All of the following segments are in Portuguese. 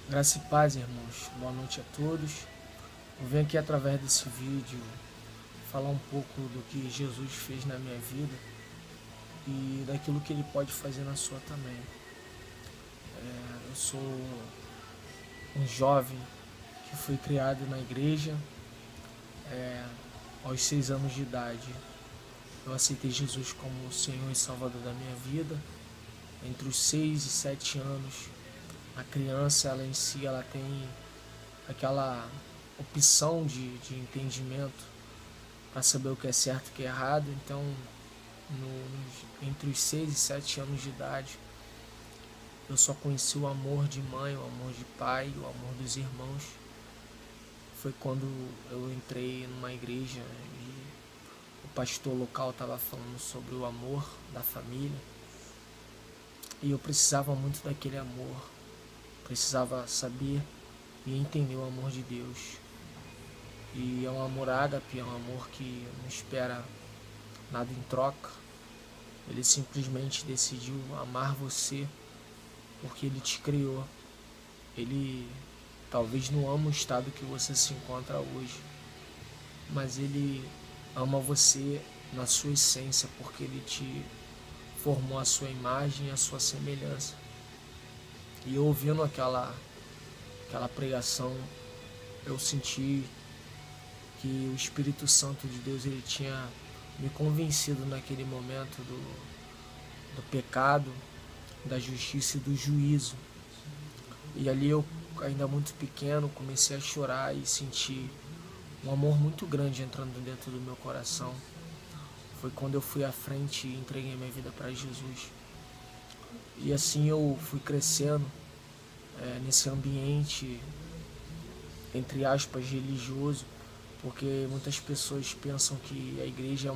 Graça e paz, irmãos. Boa noite a todos. Eu venho aqui através desse vídeo falar um pouco do que Jesus fez na minha vida e daquilo que Ele pode fazer na sua também. Eu sou um jovem que foi criado na igreja aos 6 anos de idade. Eu aceitei Jesus como o Senhor e Salvador da minha vida. Entre os 6 e 7 anos, a criança, ela em si, ela tem aquela opção de entendimento para saber o que é certo e o que é errado. Então, entre os 6 e 7 anos de idade, eu só conheci o amor de mãe, o amor de pai, o amor dos irmãos. Foi quando eu entrei numa igreja e o pastor local estava falando sobre o amor da família. E eu precisava muito daquele amor. Precisava saber e entender o amor de Deus. E é um amor ágape, é um amor que não espera nada em troca. Ele simplesmente decidiu amar você porque Ele te criou. Ele talvez não ama o estado que você se encontra hoje, mas Ele ama você na sua essência, porque Ele te formou a sua imagem e a sua semelhança. E eu, ouvindo aquela pregação, eu senti que o Espírito Santo de Deus, ele tinha me convencido naquele momento do pecado, da justiça e do juízo. E ali eu, ainda muito pequeno, comecei a chorar e senti um amor muito grande entrando dentro do meu coração. Foi quando eu fui à frente e entreguei minha vida para Jesus. E assim eu fui crescendo nesse ambiente, entre aspas, religioso, porque muitas pessoas pensam que a igreja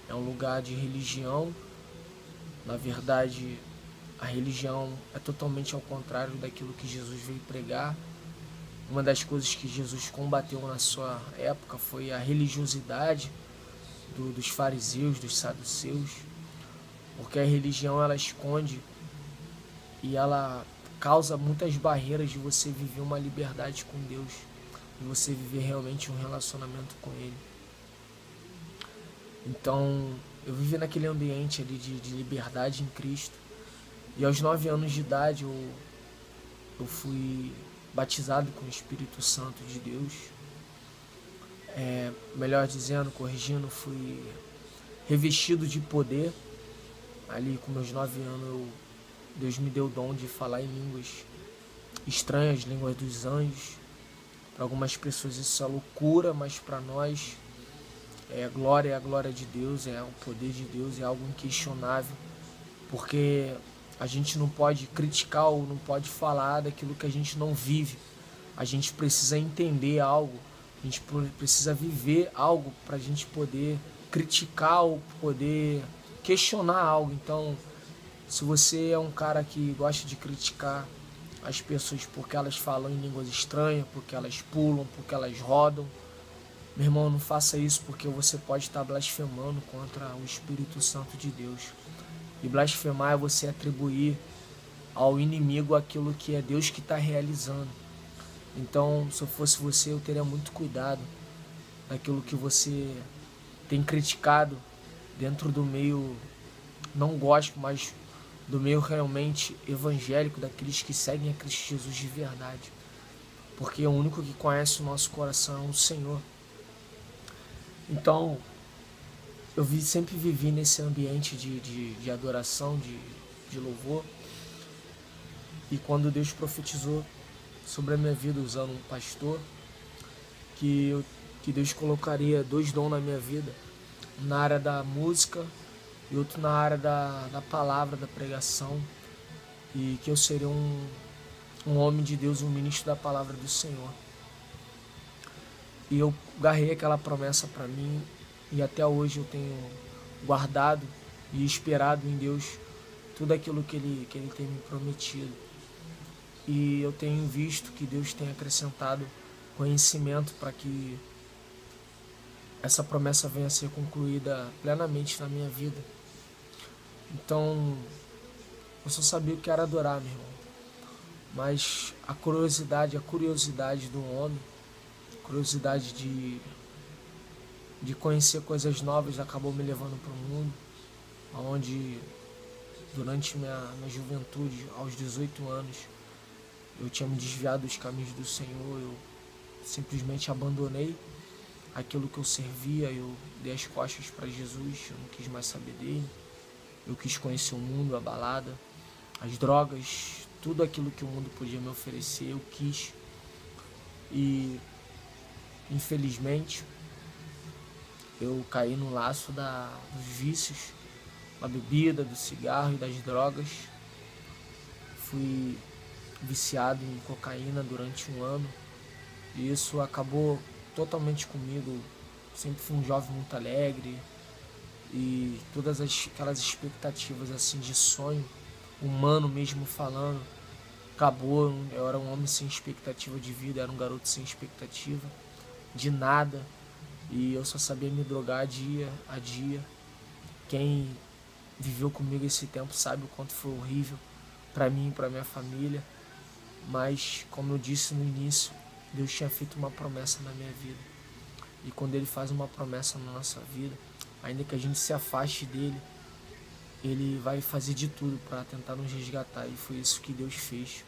é um lugar de religião. Na verdade, a religião é totalmente ao contrário daquilo que Jesus veio pregar. Uma das coisas que Jesus combateu na sua época foi a religiosidade dos fariseus, dos saduceus, porque a religião, ela esconde e ela causa muitas barreiras de você viver uma liberdade com Deus, de você viver realmente um relacionamento com Ele. Então, eu vivi naquele ambiente ali de liberdade em Cristo. E aos 9 anos de idade eu fui batizado com o Espírito Santo de Deus. Melhor dizendo, corrigindo, fui revestido de poder. Ali com meus 9 anos, Deus me deu o dom de falar em línguas estranhas, línguas dos anjos. Para algumas pessoas isso é loucura, mas para nós é a glória de Deus, é o poder de Deus, é algo inquestionável, porque a gente não pode criticar ou não pode falar daquilo que a gente não vive. A gente precisa entender algo, a gente precisa viver algo para a gente poder criticar ou poder questionar algo. Então, se você é um cara que gosta de criticar as pessoas porque elas falam em línguas estranhas, porque elas pulam, porque elas rodam, meu irmão, não faça isso, porque você pode estar blasfemando contra o Espírito Santo de Deus. E blasfemar é você atribuir ao inimigo aquilo que é Deus que está realizando. Então, se eu fosse você, eu teria muito cuidado daquilo que você tem criticado dentro do meio não gospel, mas do meio realmente evangélico, daqueles que seguem a Cristo Jesus de verdade. Porque o único que conhece o nosso coração é o Senhor. Então, eu sempre vivi nesse ambiente de adoração, de louvor. E quando Deus profetizou sobre a minha vida usando um pastor, que Deus colocaria 2 dons na minha vida, na área da música e outro na área da palavra, da pregação, e que eu seria um homem de Deus, um ministro da palavra do Senhor. E eu agarrei aquela promessa para mim e até hoje eu tenho guardado e esperado em Deus tudo aquilo que Ele tem me prometido. E eu tenho visto que Deus tem acrescentado conhecimento para que essa promessa venha a ser concluída plenamente na minha vida. Então, eu só sabia o que era adorar, meu irmão. Mas a curiosidade do homem, a curiosidade de conhecer coisas novas acabou me levando para o mundo, onde durante minha juventude, aos 18 anos, eu tinha me desviado dos caminhos do Senhor, eu simplesmente abandonei aquilo que eu servia, eu dei as costas para Jesus, eu não quis mais saber dele, eu quis conhecer o mundo, a balada, as drogas, tudo aquilo que o mundo podia me oferecer, eu quis. E infelizmente eu caí no laço dos vícios, da bebida, do cigarro e das drogas. Fui viciado em cocaína durante um ano e isso acabou totalmente comigo. Sempre fui um jovem muito alegre e todas aquelas expectativas assim de sonho, humano mesmo falando, acabou. Eu era um homem sem expectativa de vida, era um garoto sem expectativa de nada e eu só sabia me drogar dia a dia. Quem viveu comigo esse tempo sabe o quanto foi horrível para mim e para minha família, mas como eu disse no início, Deus tinha feito uma promessa na minha vida, e quando Ele faz uma promessa na nossa vida, ainda que a gente se afaste dele, Ele vai fazer de tudo para tentar nos resgatar, e foi isso que Deus fez.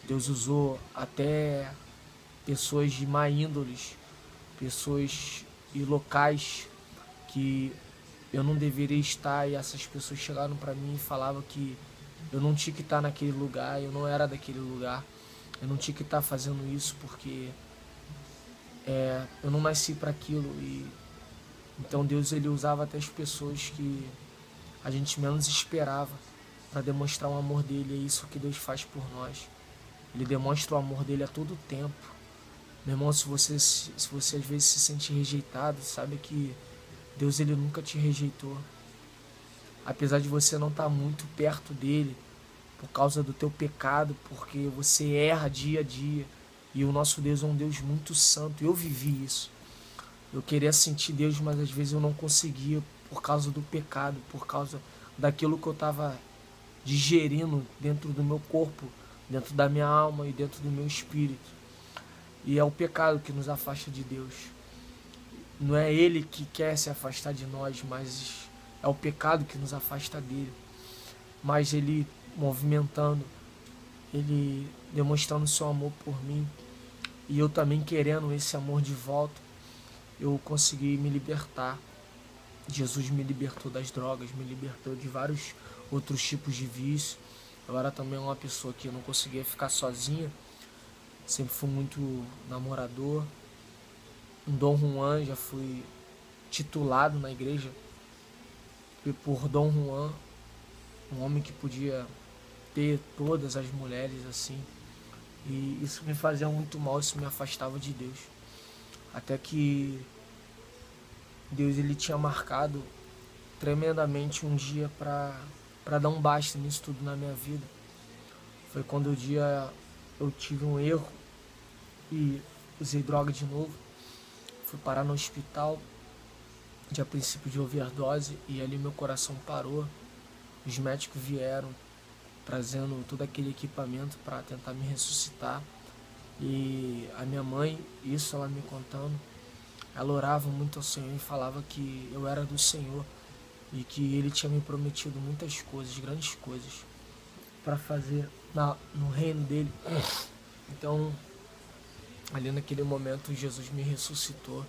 Deus usou até pessoas de má índoles, pessoas e locais que eu não deveria estar, e essas pessoas chegaram para mim e falavam que eu não tinha que estar naquele lugar, eu não era daquele lugar, eu não tinha que estar fazendo isso porque eu não nasci para aquilo. E então Deus, ele usava até as pessoas que a gente menos esperava para demonstrar o amor dele. É isso que Deus faz por nós. Ele demonstra o amor dele a todo tempo. Meu irmão, se você às vezes se sente rejeitado, sabe que Deus, ele nunca te rejeitou. Apesar de você não estar muito perto dele por causa do teu pecado, porque você erra dia a dia, e o nosso Deus é um Deus muito santo. Eu vivi isso. Eu queria sentir Deus, mas às vezes eu não conseguia por causa do pecado, por causa daquilo que eu estava digerindo dentro do meu corpo, dentro da minha alma e dentro do meu espírito. E é o pecado que nos afasta de Deus. Não é Ele que quer se afastar de nós, mas é o pecado que nos afasta dele. Mas Ele movimentando, Ele demonstrando seu amor por mim, e eu também querendo esse amor de volta, eu consegui me libertar. Jesus me libertou das drogas, me libertou de vários outros tipos de vício. Eu era também uma pessoa que não conseguia ficar sozinha, sempre fui muito namorador. Em Dom Juan já fui titulado na igreja por Dom Juan, um homem que podia ter todas as mulheres assim. E isso me fazia muito mal, isso me afastava de Deus. Até que Deus, ele tinha marcado tremendamente um dia para dar um basta nisso tudo na minha vida. Foi quando o dia eu tive um erro e usei droga de novo. Fui parar no hospital de a princípio de overdose, e ali meu coração parou. Os médicos vieram trazendo todo aquele equipamento para tentar me ressuscitar. E a minha mãe, isso ela me contando, ela orava muito ao Senhor e falava que eu era do Senhor e que Ele tinha me prometido muitas coisas, grandes coisas, para fazer no reino dele. Então, ali naquele momento, Jesus me ressuscitou.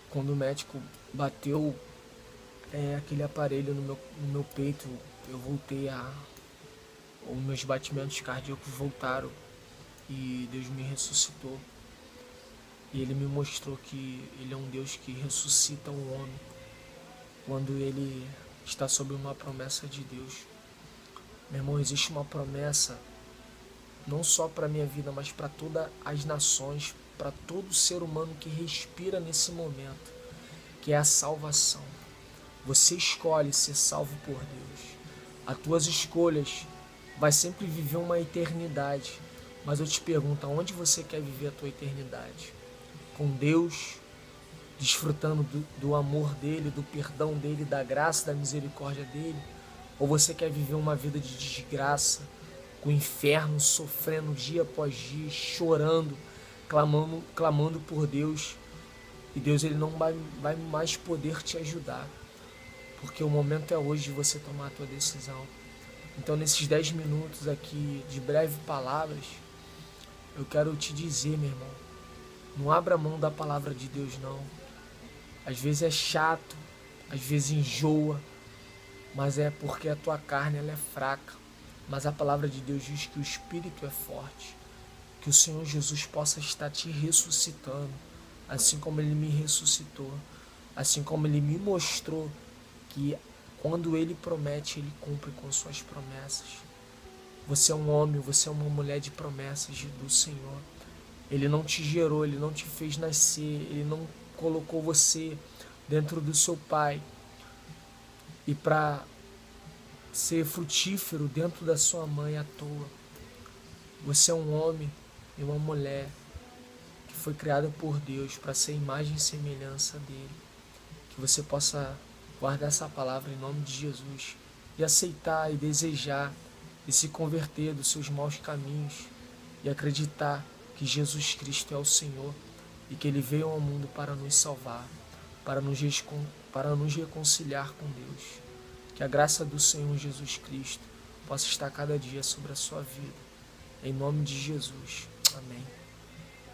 Quando o médico bateu aquele aparelho no meu peito, eu voltei os meus batimentos cardíacos voltaram e Deus me ressuscitou. E Ele me mostrou que Ele é um Deus que ressuscita o homem quando ele está sob uma promessa de Deus. Meu irmão, existe uma promessa não só para a minha vida, mas para todas as nações, para todo ser humano que respira nesse momento, que é a salvação. Você escolhe ser salvo por Deus. As tuas escolhas vai sempre viver uma eternidade. Mas eu te pergunto, aonde você quer viver a tua eternidade? Com Deus, desfrutando do amor dele, do perdão dele, da graça, da misericórdia dele? Ou você quer viver uma vida de desgraça, com o inferno, sofrendo dia após dia, chorando, clamando por Deus. E Deus, ele não vai mais poder te ajudar, porque o momento é hoje de você tomar a tua decisão. Então, nesses 10 minutos aqui de breve palavras, eu quero te dizer, meu irmão, não abra mão da palavra de Deus, não. Às vezes é chato, às vezes enjoa, mas é porque a tua carne ela é fraca. Mas a palavra de Deus diz que o Espírito é forte, que o Senhor Jesus possa estar te ressuscitando, assim como Ele me ressuscitou, assim como Ele me mostrou que quando Ele promete, Ele cumpre com suas promessas. Você é um homem, você é uma mulher de promessas do Senhor. Ele não te gerou, Ele não te fez nascer, Ele não colocou você dentro do seu pai e para ser frutífero dentro da sua mãe à toa. Você é um homem e uma mulher que foi criada por Deus para ser imagem e semelhança dele. Que você possa guardar essa palavra em nome de Jesus e aceitar e desejar e se converter dos seus maus caminhos e acreditar que Jesus Cristo é o Senhor e que Ele veio ao mundo para nos salvar, para nos reconciliar com Deus. Que a graça do Senhor Jesus Cristo possa estar cada dia sobre a sua vida. Em nome de Jesus. Amém.